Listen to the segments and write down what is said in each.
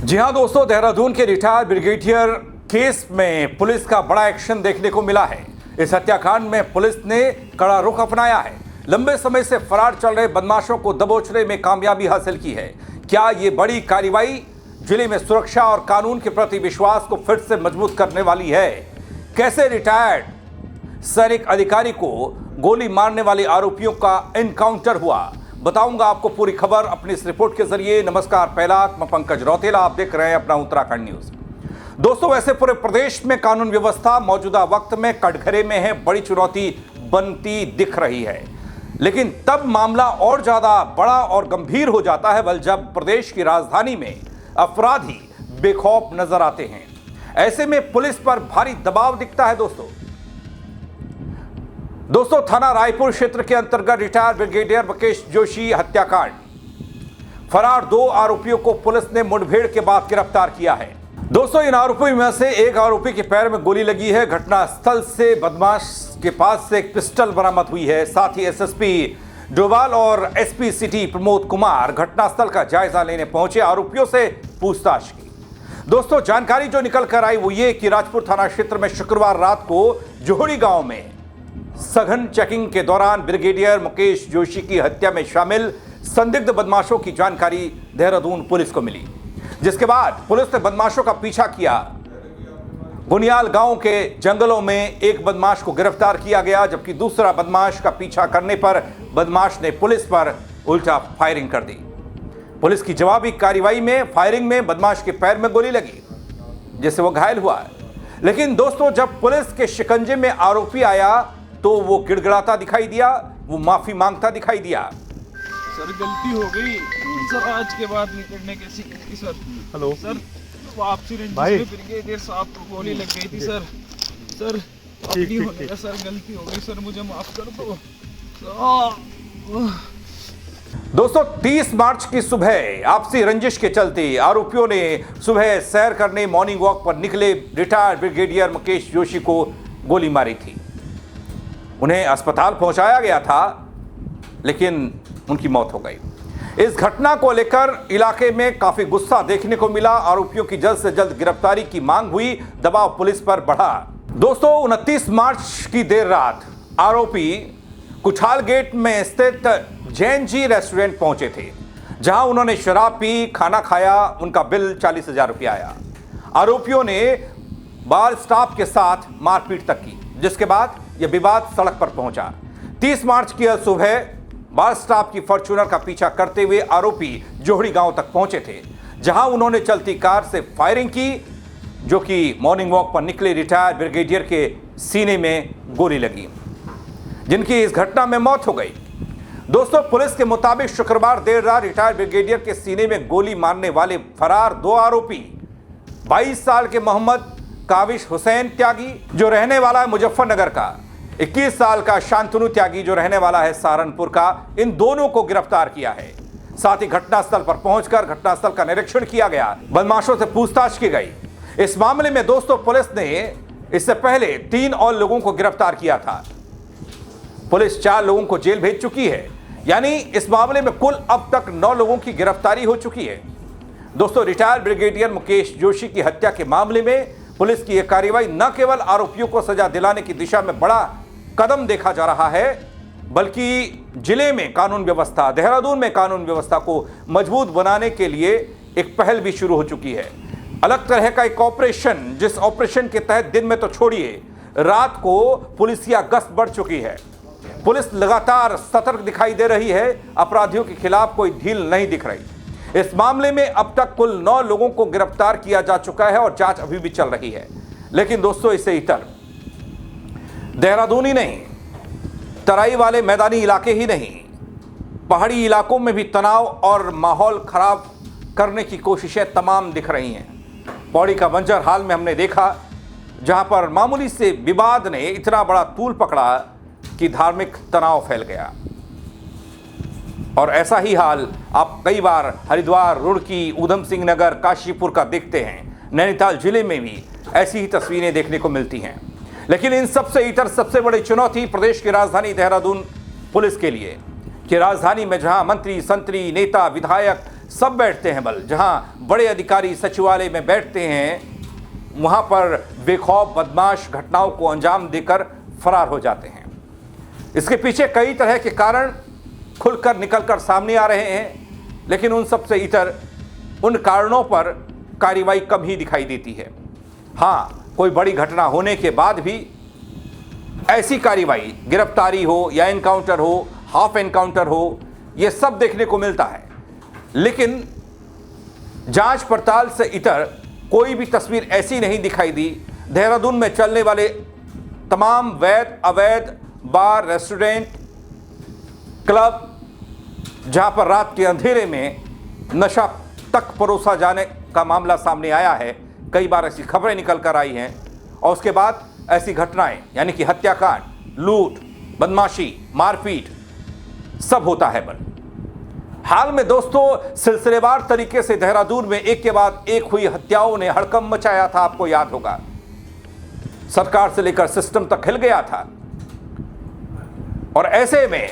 जी हाँ दोस्तों, देहरादून के रिटायर्ड ब्रिगेडियर केस में पुलिस का बड़ा एक्शन देखने को मिला है। इस हत्याकांड में पुलिस ने कड़ा रुख अपनाया है। लंबे समय से फरार चल रहे बदमाशों को दबोचने में कामयाबी हासिल की है। क्या ये बड़ी कार्रवाई जिले में सुरक्षा और कानून के प्रति विश्वास को फिर से मजबूत करने वाली है? कैसे रिटायर्ड सैनिक अधिकारी को गोली मारने वाले आरोपियों का एनकाउंटर हुआ, बताऊंगा आपको पूरी खबर अपनी इस रिपोर्ट के जरिए। नमस्कार, पहला मैं पंकज रौतेला, आप देख रहे हैं अपना उत्तराखंड न्यूज। दोस्तों, वैसे पूरे प्रदेश में कानून व्यवस्था मौजूदा वक्त में कटघरे में है, बड़ी चुनौती बनती दिख रही है। लेकिन तब मामला और ज्यादा बड़ा और गंभीर हो जाता है जब प्रदेश की राजधानी में अपराधी बेखौफ नजर आते हैं। ऐसे में पुलिस पर भारी दबाव दिखता है। दोस्तों, थाना रायपुर क्षेत्र के अंतर्गत रिटायर्ड ब्रिगेडियर मुकेश जोशी हत्याकांड, फरार 2 आरोपियों को पुलिस ने मुठभेड़ के बाद गिरफ्तार किया है। दोस्तों, इन आरोपियों में से एक आरोपी के पैर में गोली लगी है। घटनास्थल से बदमाश के पास से एक पिस्टल बरामद हुई है। साथ ही एसएसपी डोभाल और एसपी सिटी प्रमोद कुमार घटनास्थल का जायजा लेने पहुंचे, आरोपियों से पूछताछ की। दोस्तों, जानकारी जो निकल कर आई वो ये कि राजपुर थाना क्षेत्र में शुक्रवार रात को जोहड़ी गांव में सघन चेकिंग के दौरान ब्रिगेडियर मुकेश जोशी की हत्या में शामिल संदिग्ध बदमाशों की जानकारी देहरादून पुलिस को मिली, जिसके बाद पुलिस ने बदमाशों का पीछा किया। गुनियाल गांव के जंगलों में एक बदमाश को गिरफ्तार किया गया, जबकि दूसरा बदमाश का पीछा करने पर बदमाश ने पुलिस पर उल्टा फायरिंग कर दी। पुलिस की जवाबी कार्रवाई में फायरिंग में बदमाश के पैर में गोली लगी, जिससे वो घायल हुआ। लेकिन दोस्तों, जब पुलिस के शिकंजे में आरोपी आया तो वो गिड़गिड़ाता दिखाई दिया, वो माफी मांगता दिखाई दिया। सर, गलती हो गई सर, आज के बाद नहीं करने कैसी गलती सर। हेलो सर, वापसी भाई। ब्रिगेडियर साहब को गोली लग गई थी सर। सर, अब नहीं होने सर, गलती हो गई सर, मुझे माफ कर दो। दोस्तों, 30 मार्च की सुबह आपसी रंजिश के चलते आरोपियों ने सुबह सैर करने मॉर्निंग वॉक पर निकले रिटायर्ड ब्रिगेडियर मुकेश जोशी को गोली मारी थी। उन्हें अस्पताल पहुंचाया गया था, लेकिन उनकी मौत हो गई। इस घटना को लेकर इलाके में काफी गुस्सा देखने को मिला। आरोपियों की जल्द से जल्द गिरफ्तारी की मांग हुई, दबाव पुलिस पर बढ़ा। दोस्तों, 29 मार्च की देर रात आरोपी कुछाल गेट में स्थित जैन जी रेस्टोरेंट पहुंचे थे, जहां उन्होंने शराब पी, खाना खाया। उनका बिल 40,000 रुपया आया। आरोपियों ने बार स्टाफ के साथ मारपीट तक की, जिसके बाद यह विवाद सड़क पर पहुंचा। 30 मार्च की सुबह बार स्टाफ की फॉर्च्यूनर का पीछा करते हुए आरोपी जोहड़ी गांव तक पहुंचे थे, जहां उन्होंने चलती कार से फायरिंग की, जो कि मॉर्निंग वॉक पर निकले रिटायर्ड ब्रिगेडियर के सीने में गोली लगी, जिनकी इस घटना में मौत हो गई। दोस्तों, पुलिस के मुताबिक शुक्रवार देर रात रिटायर्ड ब्रिगेडियर के सीने में गोली मारने वाले फरार 2 आरोपी 22 साल के मोहम्मद काविश हुसैन त्यागी, जो रहने वाला है मुजफ्फरनगर का, 21 साल का शांतनु त्यागी, जो रहने वाला है सहारनपुर का, इन दोनों को गिरफ्तार किया है। साथ ही घटनास्थल पर पहुंचकर घटनास्थल का निरीक्षण किया गया, बदमाशों से पूछताछ की गई। इस मामले में दोस्तों, पुलिस ने इससे पहले 3 और लोगों को गिरफ्तार किया था। पुलिस 4 लोगों को जेल भेज चुकी है, यानी इस मामले में कुल अब तक 9 लोगों की गिरफ्तारी हो चुकी है। दोस्तों, रिटायर्ड ब्रिगेडियर मुकेश जोशी की हत्या के मामले में पुलिस की यह कार्रवाई न केवल आरोपियों को सजा दिलाने की दिशा में बड़ा कदम देखा जा रहा है, बल्कि जिले में कानून व्यवस्था, देहरादून में कानून व्यवस्था को मजबूत बनाने के लिए एक पहल भी शुरू हो चुकी है। अलग तरह का एक ऑपरेशन, जिस ऑपरेशन के तहत दिन में तो छोड़िए, रात को पुलिसिया गश्त बढ़ चुकी है। पुलिस लगातार सतर्क दिखाई दे रही है, अपराधियों के खिलाफ कोई ढील नहीं दिख रही। इस मामले में अब तक कुल 9 लोगों को गिरफ्तार किया जा चुका है और जांच अभी भी चल रही है। लेकिन दोस्तों, इससे इतर देहरादून ही नहीं, तराई वाले मैदानी इलाके ही नहीं, पहाड़ी इलाकों में भी तनाव और माहौल खराब करने की कोशिशें तमाम दिख रही हैं। पौड़ी का बंजर हाल में हमने देखा, जहां पर मामूली से विवाद ने इतना बड़ा तूल पकड़ा कि धार्मिक तनाव फैल गया। और ऐसा ही हाल आप कई बार हरिद्वार, रुड़की, ऊधम सिंह नगर, काशीपुर का देखते हैं। नैनीताल जिले में भी ऐसी ही तस्वीरें देखने को मिलती हैं। लेकिन इन सबसे इतर सबसे बड़ी चुनौती प्रदेश की राजधानी देहरादून पुलिस के लिए, कि राजधानी में जहां मंत्री, संतरी, नेता, विधायक सब बैठते हैं, बल जहां बड़े अधिकारी सचिवालय में बैठते हैं वहां पर बेखौफ बदमाश घटनाओं को अंजाम देकर फरार हो जाते हैं। इसके पीछे कई तरह के कारण खुलकर निकलकर सामने आ रहे हैं, लेकिन उन सबसे इतर उन कारणों पर कार्रवाई कम ही दिखाई देती है। हाँ, कोई बड़ी घटना होने के बाद भी ऐसी कार्रवाई, गिरफ्तारी हो या एनकाउंटर हो, हाफ एनकाउंटर हो, यह सब देखने को मिलता है, लेकिन जांच पड़ताल से इतर कोई भी तस्वीर ऐसी नहीं दिखाई दी। देहरादून में चलने वाले तमाम वैध अवैध बार, रेस्टोरेंट, क्लब, जहां पर रात के अंधेरे में नशा तक परोसा जाने का मामला सामने आया है, कई बार ऐसी खबरें निकल कर आई हैं, और उसके बाद ऐसी घटनाएं यानी कि हत्याकांड, लूट, बदमाशी, मारपीट सब होता है। बल हाल में दोस्तों सिलसिलेवार तरीके से देहरादून में एक के बाद एक हुई हत्याओं ने हड़कंप मचाया था, आपको याद होगा। सरकार से लेकर सिस्टम तक हिल गया था, और ऐसे में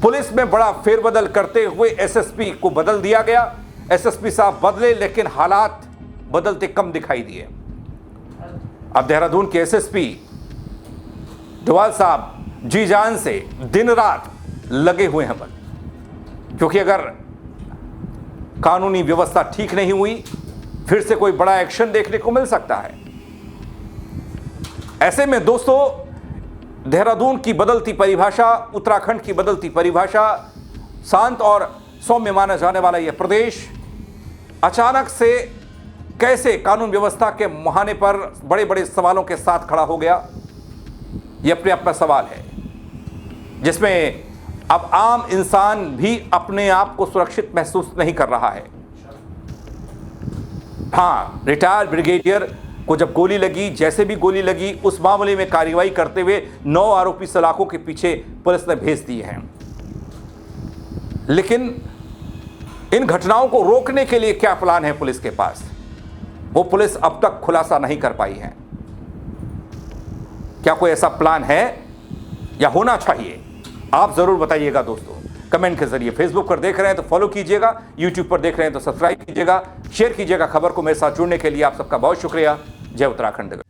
पुलिस में बड़ा फेरबदल करते हुए एसएसपी को बदल दिया गया। एसएसपी साहब बदले, लेकिन हालात बदलते कम दिखाई दिए। अब देहरादून के एसएसपी डोवाल साहब जी जान से दिन रात लगे हुए हैं, बल क्योंकि अगर कानूनी व्यवस्था ठीक नहीं हुई फिर से कोई बड़ा एक्शन देखने को मिल सकता है। ऐसे में दोस्तों देहरादून की बदलती परिभाषा, उत्तराखंड की बदलती परिभाषा, शांत और सौम्य माना जाने वाला यह प्रदेश अचानक से कैसे कानून व्यवस्था के मुहाने पर बड़े बड़े सवालों के साथ खड़ा हो गया, यह अपने आप में सवाल है, जिसमें अब आम इंसान भी अपने आप को सुरक्षित महसूस नहीं कर रहा है। हाँ, रिटायर्ड ब्रिगेडियर को जब गोली लगी, जैसे भी गोली लगी, उस मामले में कार्रवाई करते हुए 9 आरोपी सलाखों के पीछे पुलिस ने भेज दिए हैं, लेकिन इन घटनाओं को रोकने के लिए क्या प्लान है पुलिस के पास, वो पुलिस अब तक खुलासा नहीं कर पाई है। क्या कोई ऐसा प्लान है या होना चाहिए? आप जरूर बताइएगा दोस्तों, कमेंट के जरिए। फेसबुक पर देख रहे हैं तो फॉलो कीजिएगा, यूट्यूब पर देख रहे हैं तो सब्सक्राइब कीजिएगा, शेयर कीजिएगा। खबर को मेरे साथ जुड़ने के लिए आप सबका बहुत शुक्रिया। जय उत्तराखंड।